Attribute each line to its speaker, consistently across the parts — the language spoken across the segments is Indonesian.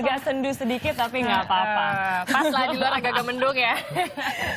Speaker 1: agak sendu sedikit tapi nggak apa-apa.
Speaker 2: Pas lah di luar agak mendung ya.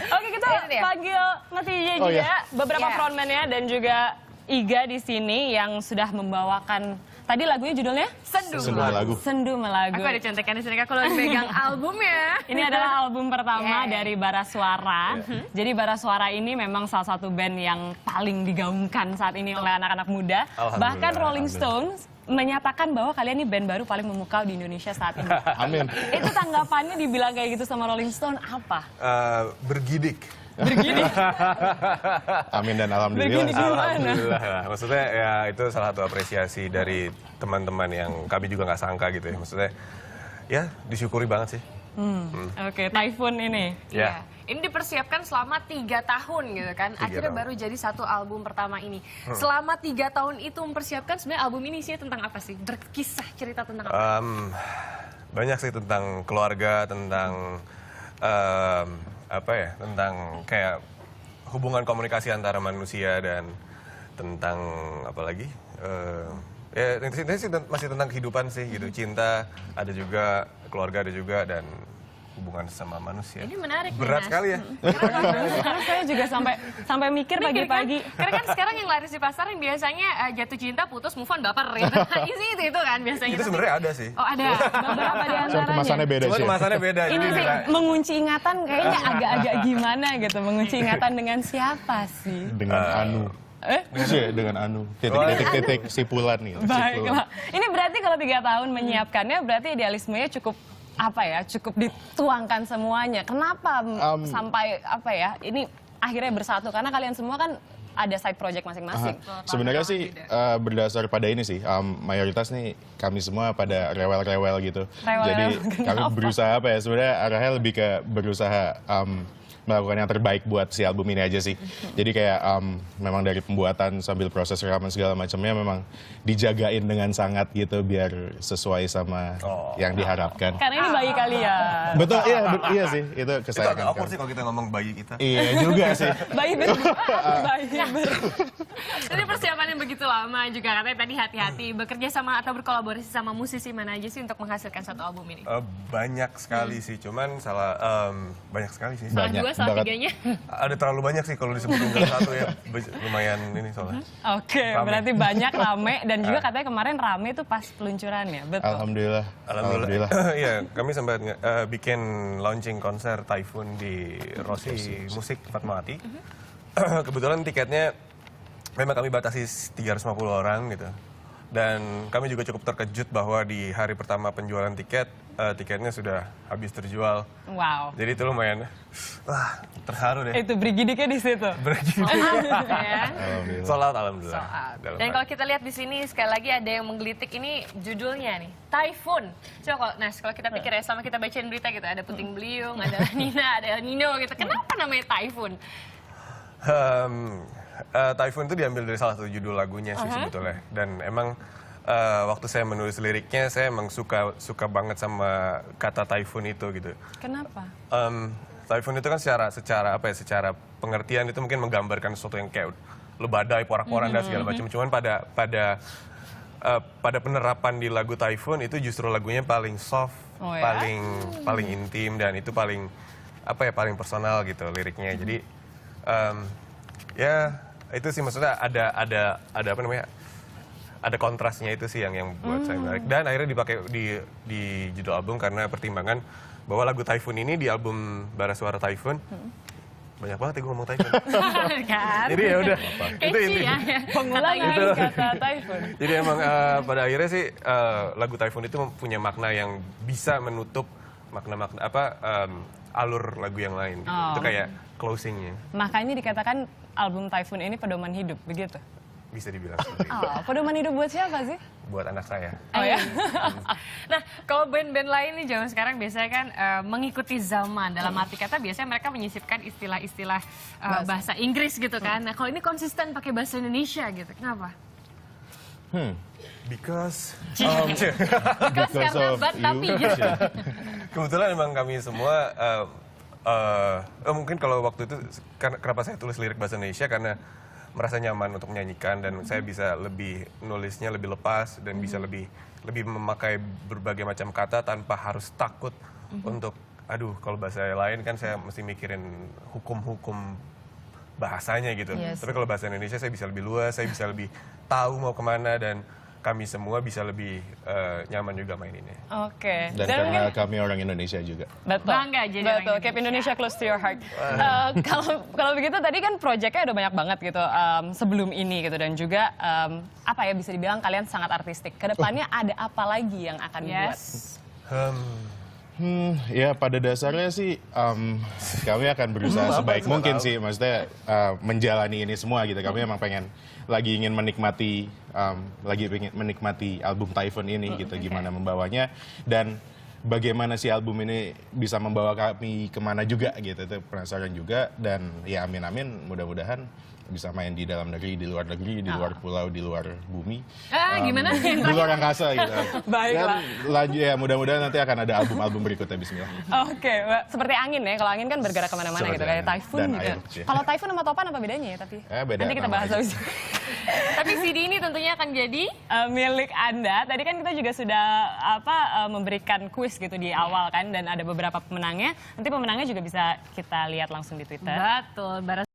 Speaker 1: Oke, kita panggil Natija
Speaker 3: Oh,
Speaker 1: juga,
Speaker 3: iya.
Speaker 1: beberapa frontman-nya dan juga Iga di sini yang sudah membawakan. Tadi lagunya judulnya
Speaker 2: Sendu.
Speaker 3: Sendu Melagu.
Speaker 1: Sendu Melagu.
Speaker 2: Aku ada contekan di sini Kak, kalau pegang albumnya.
Speaker 1: Ini adalah album pertama
Speaker 2: Yeah.
Speaker 1: dari Bara Suara. Jadi Bara Suara ini memang salah satu band yang paling digaungkan saat ini oleh anak-anak muda.
Speaker 3: Alhamdulillah,
Speaker 1: Bahkan Rolling
Speaker 3: alhamdulillah.
Speaker 1: Stones menyatakan bahwa kalian ini band baru paling memukau di Indonesia saat ini.
Speaker 3: Amin.
Speaker 1: Itu tanggapannya dibilang kayak gitu sama Rolling Stone apa?
Speaker 4: Bergidik.
Speaker 1: Begini.
Speaker 3: Amin dan
Speaker 1: Begini
Speaker 3: alhamdulillah.
Speaker 1: gimana?
Speaker 4: Alhamdulillah. Maksudnya ya itu salah satu apresiasi dari teman-teman yang kami juga nggak sangka gitu ya. Maksudnya ya disyukuri banget sih.
Speaker 1: Oke, Typhoon ini.
Speaker 4: Ya.
Speaker 2: Ini dipersiapkan selama 3 tahun gitu kan.
Speaker 4: 3
Speaker 2: Akhirnya
Speaker 4: tahun.
Speaker 2: baru jadi satu album pertama ini. Selama 3 tahun itu mempersiapkan sebenarnya album ini sih tentang apa sih? Berkisah cerita tentang apa?
Speaker 4: Banyak sih tentang keluarga, tentang apa ya, tentang kayak hubungan komunikasi antara manusia dan tentang apa lagi? Ya intinya sih masih tentang kehidupan sih gitu. Cinta ada juga, keluarga ada juga, dan hubungan sama manusia.
Speaker 2: Ini menarik nih,
Speaker 4: Berat
Speaker 2: Nas.
Speaker 4: sekali ya.
Speaker 1: Karena saya juga sampai mikir
Speaker 2: Mikir kan?
Speaker 1: pagi-pagi.
Speaker 2: Karena kan sekarang yang laris di pasar yang biasanya jatuh cinta, putus, move on, baper gitu. Isi itu kan biasanya.
Speaker 4: Itu sebenarnya ada sih.
Speaker 2: Oh ada.
Speaker 1: Beberapa di
Speaker 3: Cuma
Speaker 1: antaranya.
Speaker 3: kemasannya beda
Speaker 4: Cuma
Speaker 3: sih.
Speaker 4: kemasannya beda.
Speaker 1: Ini
Speaker 4: jadi
Speaker 1: sih
Speaker 4: kayak-
Speaker 1: mengunci ingatan kayaknya agak-agak gimana gitu. Mengunci ingatan dengan siapa sih?
Speaker 3: Dengan Anu. Iya, dengan Anu. Titik-titik sipulan nih.
Speaker 1: Baiklah. Ini berarti kalau 3 tahun menyiapkannya berarti idealismenya cukup apa ya? Cukup dituangkan semuanya. Kenapa sampai apa ya? Ini akhirnya bersatu karena kalian semua kan ada side project masing-masing.
Speaker 3: Sebenarnya sih berdasar pada ini sih, mayoritas nih kami semua pada rewel-rewel gitu.
Speaker 1: Rewel-rewel,
Speaker 3: Jadi kami
Speaker 1: kenapa?
Speaker 3: berusaha apa ya, sebenarnya arahnya lebih ke berusaha melakukan yang terbaik buat si album ini aja sih. Jadi kayak memang dari pembuatan sambil proses rekaman segala macamnya memang dijagain dengan sangat gitu biar sesuai sama yang diharapkan.
Speaker 1: Karena ini bayi kalian.
Speaker 3: Betul, iya sih, itu
Speaker 4: itu agak
Speaker 3: kesayangan
Speaker 4: awkward
Speaker 3: kami.
Speaker 4: sih kalau kita ngomong bayi kita.
Speaker 3: Iya juga sih.
Speaker 1: Bayi ber. Bayi ber.
Speaker 2: Jadi persiapannya begitu lama juga katanya tadi hati-hati bekerja sama atau berkolaborasi sama musisi mana aja sih untuk menghasilkan satu album ini?
Speaker 4: Banyak sekali sih, cuman banyak sekali sih.
Speaker 2: Salah
Speaker 3: banyak
Speaker 2: dua, salah
Speaker 3: banget.
Speaker 2: tiganya.
Speaker 4: Ada terlalu banyak sih kalau disebutin salah satu ya, lumayan ini soalnya.
Speaker 1: Oke,
Speaker 4: Rame.
Speaker 1: berarti banyak rame dan juga katanya kemarin rame tuh pas peluncurannya, betul.
Speaker 3: Alhamdulillah.
Speaker 4: Alhamdulillah. Iya, kami sempat bikin launching konser Typhoon di Rossi Musik Fatmawati. Kebetulan tiketnya memang kami batasi 350 orang gitu. Dan kami juga cukup terkejut bahwa di hari pertama penjualan tiket, tiketnya sudah habis terjual.
Speaker 1: Wow.
Speaker 4: Jadi itu lumayan, wah terharu deh.
Speaker 1: Itu brigidiknya di situ.
Speaker 2: Ya.
Speaker 3: Alhamdulillah.
Speaker 4: Sold out, alhamdulillah.
Speaker 2: Sold out.
Speaker 4: Dalam
Speaker 2: Dan
Speaker 4: hal-
Speaker 2: kalau kita lihat di sini sekali lagi ada yang menggelitik ini judulnya nih, Typhoon. Coba kalau Nas, kalau kita pikir ya sama kita bacain berita gitu, ada puting beliung, ada La Nina, ada El Nino gitu. Kenapa namanya Typhoon?
Speaker 4: Typhoon itu diambil dari salah satu judul lagunya sih sebetulnya. Dan emang waktu saya menulis liriknya, saya emang suka banget sama kata typhoon itu gitu.
Speaker 1: Kenapa?
Speaker 4: Typhoon itu kan secara pengertian itu mungkin menggambarkan sesuatu yang kayak lu badai, porak-poranda segala macam. Cuman pada penerapan di lagu Typhoon itu justru lagunya paling soft,
Speaker 1: Oh ya?
Speaker 4: paling intim, dan itu paling paling personal gitu liriknya. Jadi ya itu sih maksudnya ada apa namanya, ada kontrasnya itu sih yang buat saya menarik. Dan akhirnya dipakai di judul album karena pertimbangan bahwa lagu Typhoon ini di album Bara Suara Typhoon banyak banget ya gue ngomong Typhoon.
Speaker 2: Kan?
Speaker 4: Jadi ya udah itu
Speaker 2: Catchy
Speaker 4: intinya.
Speaker 2: ya.
Speaker 1: Pengulangan
Speaker 4: Itu.
Speaker 1: kata Typhoon.
Speaker 4: Jadi emang pada akhirnya sih lagu Typhoon itu punya makna yang bisa menutup makna-makna alur lagu yang lain. Gitu.
Speaker 1: Oh.
Speaker 4: Itu kayak closingnya,
Speaker 1: Makanya dikatakan album Typhoon ini pedoman hidup, begitu?
Speaker 4: bisa dibilang seperti itu.
Speaker 1: Oh, pedoman hidup buat siapa sih?
Speaker 4: Buat anak saya.
Speaker 1: Oh ya?
Speaker 2: Nah, kalau band-band lain nih zaman sekarang biasanya kan mengikuti zaman. Dalam arti kata biasanya mereka menyisipkan istilah-istilah bahasa Inggris gitu kan. Nah, kalau ini konsisten pakai bahasa Indonesia gitu. Kenapa?
Speaker 4: Because
Speaker 2: Because karena
Speaker 3: of
Speaker 2: but
Speaker 3: you.
Speaker 2: tapi gitu.
Speaker 4: kebetulan emang kami semua mungkin kalau waktu itu kenapa saya tulis lirik bahasa Indonesia karena merasa nyaman untuk menyanyikan dan saya bisa lebih nulisnya lebih lepas dan bisa lebih memakai berbagai macam kata tanpa harus takut untuk aduh kalau bahasa lain kan saya mesti mikirin hukum-hukum bahasanya gitu. Tapi kalau bahasa Indonesia saya bisa lebih luas, saya bisa lebih tahu mau kemana dan kami semua bisa lebih nyaman juga main ini.
Speaker 1: Oke.
Speaker 3: Dan karena kami orang Indonesia juga.
Speaker 1: Betul.
Speaker 2: Bangga jadi orang
Speaker 1: Betul. Keep Indonesia close to your heart. Kalau begitu tadi kan proyeknya udah banyak banget gitu sebelum ini gitu dan juga apa ya bisa dibilang kalian sangat artistik. Kedepannya ada apa lagi yang akan dibuat?
Speaker 3: Ya pada dasarnya sih kami akan berusaha sebaik mungkin sih, maksudnya menjalani ini semua gitu. Kami emang lagi ingin menikmati album Typhoon ini gitu, gimana membawanya dan bagaimana si album ini bisa membawa kami kemana juga gitu. Itu penasaran juga dan ya amin mudah-mudahan bisa main di dalam negeri, di luar negeri, di luar pulau, di luar bumi.
Speaker 2: Gimana?
Speaker 3: Di luar angkasa gitu.
Speaker 1: Baiklah.
Speaker 3: Lanjut ya, mudah-mudahan nanti akan ada album-album berikutnya, bismillah.
Speaker 1: Oke, seperti angin ya. Kalau angin kan bergerak kemana-mana gitu, kayak Typhoon
Speaker 3: Dan
Speaker 1: gitu.
Speaker 3: air, ya.
Speaker 1: Kalau Typhoon sama Topan apa bedanya ya? Tapi
Speaker 3: Beda
Speaker 1: nanti kita bahas
Speaker 3: namanya.
Speaker 1: habis.
Speaker 2: Tapi CD ini tentunya akan jadi
Speaker 1: Milik Anda. Tadi kan kita juga sudah memberikan kuis gitu di awal kan dan ada beberapa pemenangnya. Nanti pemenangnya juga bisa kita lihat langsung di Twitter.
Speaker 2: betul.